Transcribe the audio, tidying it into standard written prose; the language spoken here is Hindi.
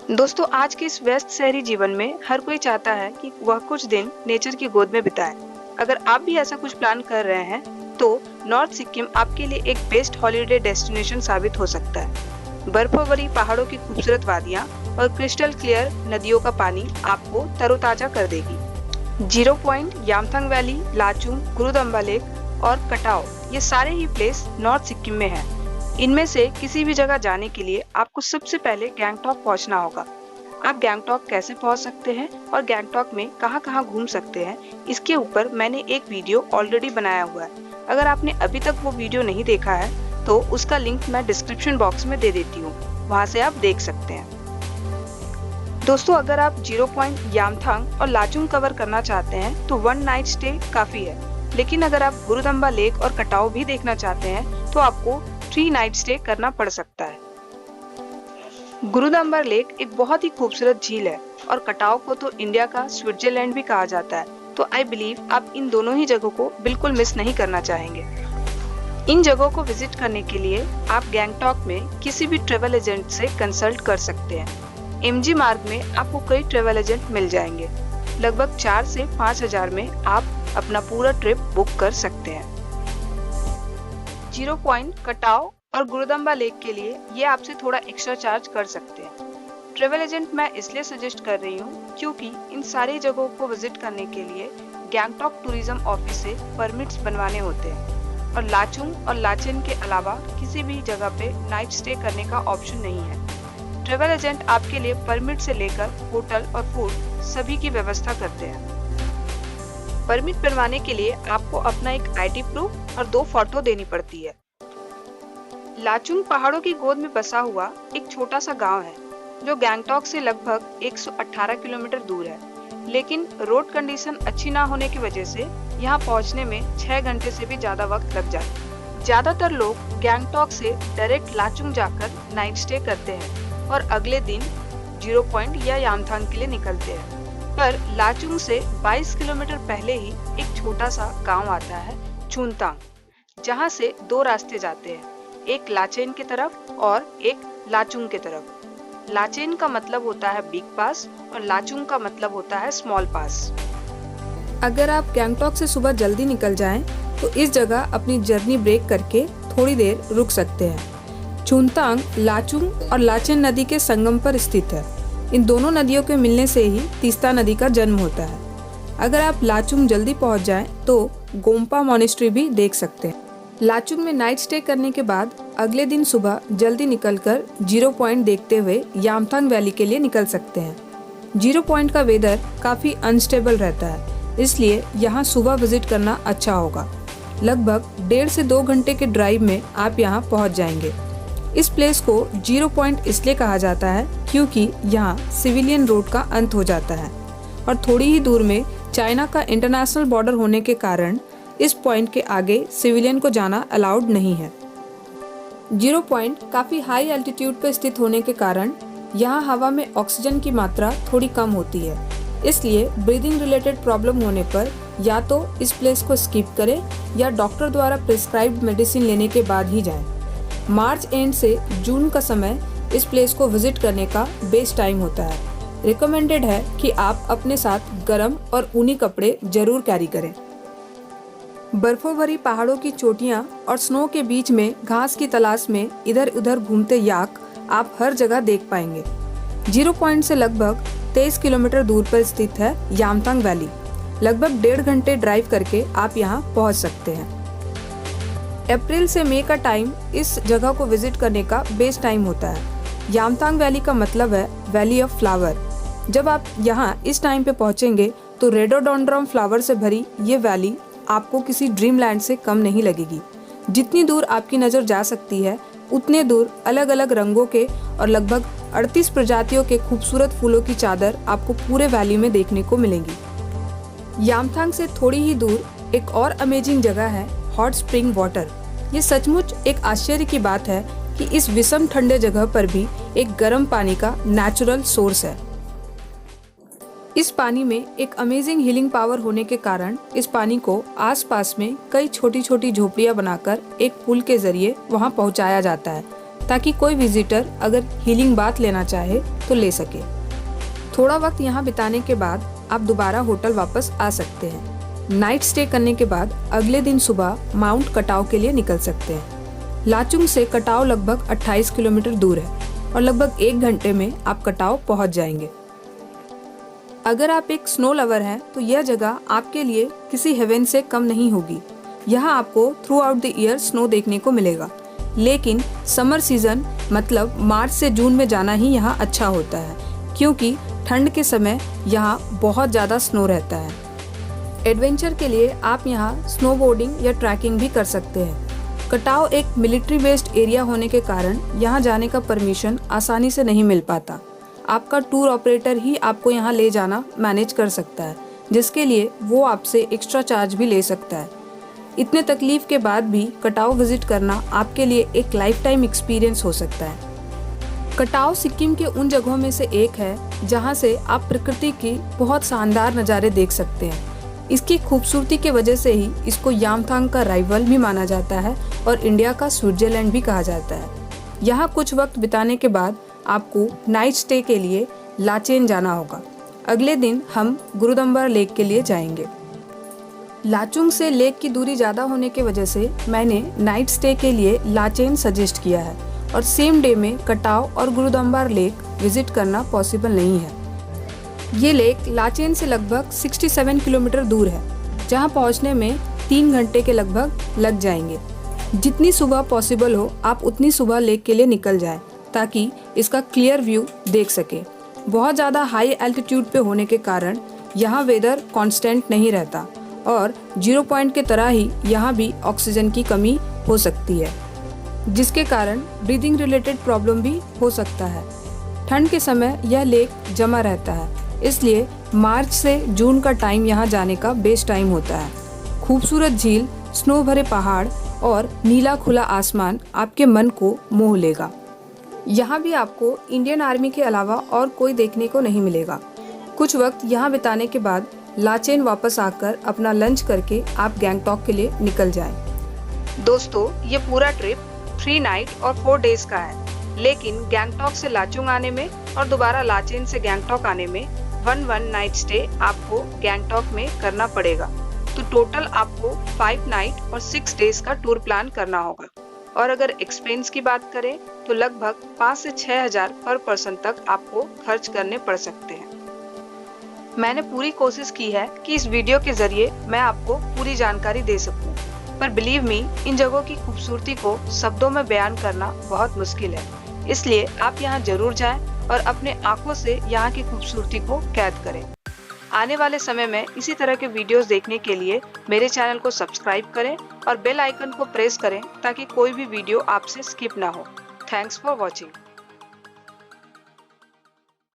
दोस्तों, आज के इस व्यस्त शहरी जीवन में हर कोई चाहता है कि वह कुछ दिन नेचर की गोद में बिताए। अगर आप भी ऐसा कुछ प्लान कर रहे हैं, तो नॉर्थ सिक्किम आपके लिए एक बेस्ट हॉलिडे डेस्टिनेशन साबित हो सकता है। बर्फों पहाड़ों की खूबसूरत वादियां और क्रिस्टल क्लियर नदियों का पानी आपको तरोताजा कर देगी। Zero point, Yumthang valley, Lachung, Gurudongmar lake और कटाओ, ये सारे ही प्लेस नॉर्थ सिक्किम में हैं। इनमें से किसी भी जगह जाने के लिए आपको सबसे पहले गैंगटॉक पहुंचना होगा। आप गैंगटॉक कैसे पहुंच सकते हैं और गैंगटॉक में कहां-कहां घूम सकते हैं, इसके ऊपर मैंने एक वीडियो ऑलरेडी बनाया हुआ है। अगर आपने अभी तक वो वीडियो नहीं देखा है, तो उसका लिंक मैं डिस्क्रिप्शन बॉक्स में दे देती हूँ, वहाँ से आप देख सकते हैं। दोस्तों, अगर आप जीरो पॉइंट, यामथांग और लाचुंग कवर करना चाहते हैं, तो 1 नाइट स्टे काफी है। लेकिन अगर आप गुरुदम्बा लेक और कटाओ भी देखना चाहते हैं, तो आपको 3 नाइट स्टे करना पड़ सकता है। गुरुदम्बर लेक एक बहुत ही खूबसूरत झील है और कटाओ को तो इंडिया का स्विट्जरलैंड भी कहा जाता है, तो आई बिलीव आप इन दोनों ही जगहों को बिल्कुल मिस नहीं करना चाहेंगे। इन जगहों को विजिट करने के लिए आप गैंगटॉक में किसी भी ट्रेवल एजेंट से कंसल्ट कर सकते हैं। एमजी मार्ग में आपको कई ट्रेवल एजेंट मिल जाएंगे। लगभग 4 से 5 हजार में आप अपना पूरा ट्रिप बुक कर सकते हैं। जीरो पॉइंट, कटाओ और गुरुदम्बा लेक के लिए ये आपसे थोड़ा एक्स्ट्रा चार्ज कर सकते हैं। ट्रेवल एजेंट मैं इसलिए सजेस्ट कर रही हूँ क्योंकि इन सारी जगहों को विजिट करने के लिए गैंगटॉक टूरिज्म ऑफिस से परमिट्स बनवाने होते हैं और लाचुंग और लाचेन के अलावा किसी भी जगह पे नाइट स्टे करने का ऑप्शन नहीं है। ट्रेवल एजेंट आपके लिए परमिट से लेकर होटल और फूड सभी की व्यवस्था करते हैं। परमिट बनवाने के लिए आपको अपना एक आईडी प्रूफ और 2 फोटो देनी पड़ती है। लाचुंग पहाड़ों की गोद में बसा हुआ एक छोटा सा गांव है जो गैंगटॉक से लगभग 118 किलोमीटर दूर है, लेकिन रोड कंडीशन अच्छी ना होने की वजह से यहाँ पहुँचने में 6 घंटे से भी ज्यादा वक्त लग जाता है। ज्यादातर लोग गैंगटॉक से डायरेक्ट लाचुंग जाकर नाइट स्टे करते हैं और अगले दिन जीरो पॉइंट या यामथांग के लिए निकलते हैं। पर लाचुंग से 22 किलोमीटर पहले ही एक छोटा सा गांव आता है, चुनतांग, जहां से 2 रास्ते जाते हैं, एक लाचेन की तरफ और एक लाचुंग की तरफ। लाचेन का मतलब होता है बिग पास और लाचुंग का मतलब होता है स्मॉल पास। अगर आप गैंगटॉक से सुबह जल्दी निकल जाएं, तो इस जगह अपनी जर्नी ब्रेक करके थोड़ी देर रुक सकते हैं। चुनतांग लाचुंग और लाचेन नदी के संगम पर स्थित है। इन दोनों नदियों के मिलने से ही तीस्ता नदी का जन्म होता है। अगर आप लाचुंग जल्दी पहुंच जाएं, तो गोम्पा मॉनेस्ट्री भी देख सकते हैं। लाचुंग में नाइट स्टे करने के बाद अगले दिन सुबह जल्दी निकलकर जीरो पॉइंट देखते हुए यामथांग वैली के लिए निकल सकते हैं। जीरो पॉइंट का वेदर काफी अनस्टेबल रहता है, इसलिए यहाँ सुबह विजिट करना अच्छा होगा। लगभग 1.5 से 2 घंटे के ड्राइव में आप यहाँ पहुँच जाएंगे। इस प्लेस को जीरो पॉइंट इसलिए कहा जाता है क्योंकि यहाँ सिविलियन रोड का अंत हो जाता है और थोड़ी ही दूर में चाइना का इंटरनेशनल बॉर्डर होने के कारण इस पॉइंट के आगे सिविलियन को जाना अलाउड नहीं है। जीरो पॉइंट काफी हाई एल्टीट्यूड पर स्थित होने के कारण यहाँ हवा में ऑक्सीजन की मात्रा थोड़ी कम होती है, इसलिए ब्रीदिंग रिलेटेड प्रॉब्लम होने पर या तो इस प्लेस को स्किप करें या डॉक्टर द्वारा प्रिस्क्राइब्ड मेडिसिन लेने के बाद ही जाएं। मार्च एंड से जून का समय इस प्लेस को विजिट करने का बेस्ट टाइम होता है। रिकमेंडेड है कि आप अपने साथ गर्म और ऊनी कपड़े जरूर कैरी करें। बर्फों भरी पहाड़ों की चोटियां और स्नो के बीच में घास की तलाश में इधर उधर घूमते याक आप हर जगह देख पाएंगे। जीरो पॉइंट से लगभग 23 किलोमीटर दूर पर स्थित है यामथांग वैली। लगभग 1.5 घंटे ड्राइव करके आप यहाँ पहुँच सकते हैं। अप्रैल से मई का टाइम इस जगह को विजिट करने का बेस्ट टाइम होता है। यामथांग वैली का मतलब है वैली ऑफ फ्लावर। जब आप यहाँ इस टाइम पे पहुँचेंगे तो रेडोडोंड्रम फ्लावर से भरी ये वैली आपको किसी ड्रीम लैंड से कम नहीं लगेगी। जितनी दूर आपकी नज़र जा सकती है, उतने दूर अलग अलग रंगों के और लगभग 38 प्रजातियों के खूबसूरत फूलों की चादर आपको पूरे वैली में देखने को मिलेंगी। यामथांग से थोड़ी ही दूर एक और अमेजिंग जगह है हॉट स्प्रिंग वाटर। ये सचमुच एक आश्चर्य की बात है कि इस विषम ठंडे जगह पर भी एक गर्म पानी का नेचुरल सोर्स है। इस पानी में एक अमेजिंग हीलिंग पावर होने के कारण इस पानी को आसपास में कई छोटी छोटी झोपड़ियां बनाकर एक पुल के जरिए वहां पहुंचाया जाता है, ताकि कोई विजिटर अगर हीलिंग बाथ लेना चाहे तो ले सके। थोड़ा वक्त यहाँ बिताने के बाद आप दोबारा होटल वापस आ सकते हैं। नाइट स्टे करने के बाद अगले दिन सुबह माउंट कटाव के लिए निकल सकते हैं। लाचुंग से कटाव लगभग 28 किलोमीटर दूर है और लगभग 1 घंटे में आप कटाव पहुंच जाएंगे। अगर आप एक स्नो लवर हैं तो यह जगह आपके लिए किसी हेवन से कम नहीं होगी। यहाँ आपको through out the year snow देखने को मिलेगा, लेकिन समर सीजन मतलब मार्च से जून में जाना ही यहाँ अच्छा होता है, क्योंकि ठंड के समय यहाँ बहुत ज़्यादा स्नो रहता है। एडवेंचर के लिए आप यहाँ स्नोबोर्डिंग या ट्रैकिंग भी कर सकते हैं। कटाव एक मिलिट्री बेस्ड एरिया होने के कारण यहाँ जाने का परमिशन आसानी से नहीं मिल पाता। आपका टूर ऑपरेटर ही आपको यहाँ ले जाना मैनेज कर सकता है, जिसके लिए वो आपसे एक्स्ट्रा चार्ज भी ले सकता है। इतने तकलीफ के बाद भी कटाव विजिट करना आपके लिए एक लाइफ टाइम एक्सपीरियंस हो सकता है। कटाव सिक्किम के उन जगहों में से एक है जहाँ से आप प्रकृति की बहुत शानदार नज़ारे देख सकते हैं। इसकी खूबसूरती के वजह से ही इसको यामथांग का राइवल भी माना जाता है और इंडिया का स्विट्जरलैंड भी कहा जाता है। यहाँ कुछ वक्त बिताने के बाद आपको नाइट स्टे के लिए लाचेन जाना होगा। अगले दिन हम गुरुदम्बार लेक के लिए जाएंगे। लाचुंग से लेक की दूरी ज़्यादा होने की वजह से मैंने नाइट स्टे के लिए लाचेन सजेस्ट किया है और सेम डे में कटाव और गुरुदम्बार लेक विजिट करना पॉसिबल नहीं है। ये लेक लाचेन से लगभग 67 किलोमीटर दूर है, जहाँ पहुँचने में 3 घंटे के लगभग लग जाएंगे। जितनी सुबह पॉसिबल हो आप उतनी सुबह लेक के लिए निकल जाएं, ताकि इसका क्लियर व्यू देख सके। बहुत ज़्यादा हाई एल्टीट्यूड पे होने के कारण यहाँ वेदर कांस्टेंट नहीं रहता और 0 पॉइंट के तरह ही यहाँ भी ऑक्सीजन की कमी हो सकती है, जिसके कारण ब्रीदिंग रिलेटेड प्रॉब्लम भी हो सकता है। ठंड के समय यह लेक जमा रहता है, इसलिए मार्च से जून का टाइम यहाँ जाने का बेस्ट टाइम होता है। खूबसूरत झील, स्नो भरे पहाड़ और नीला खुला आसमान आपके मन को मोह लेगा। यहाँ भी आपको इंडियन आर्मी के अलावा और कोई देखने को नहीं मिलेगा। कुछ वक्त यहाँ बिताने के बाद लाचेन वापस आकर अपना लंच करके आप गैंगटॉक के लिए निकल जाएं। दोस्तों, ये पूरा ट्रिप 3 नाइट और 4 डेज का है, लेकिन गैंगटॉक से लाचुंग आने में और दोबारा लाचेन से गैंगटॉक आने में 1 नाइट स्टे आपको गैंगटॉक में करना पड़ेगा। तो टोटल आपको 5 नाइट और 6 डेज का टूर प्लान करना होगा। और अगर एक्सपेंस की बात करें तो लगभग 5 से 6 हजार पर पर्सन तक आपको खर्च करने पड़ सकते हैं। मैंने पूरी कोशिश की है कि इस वीडियो के जरिए मैं आपको पूरी जानकारी दे सकूं, पर बिलीव मी, इन जगहों की खूबसूरती को शब्दों में बयान करना बहुत मुश्किल है। इसलिए आप यहाँ जरूर जाएं और अपने आंखों से यहाँ की खूबसूरती को कैद करें। आने वाले समय में इसी तरह के वीडियोस देखने के लिए मेरे चैनल को सब्सक्राइब करें और बेल आइकन को प्रेस करें ताकि कोई भी वीडियो आपसे स्किप ना हो। Thanks for watching.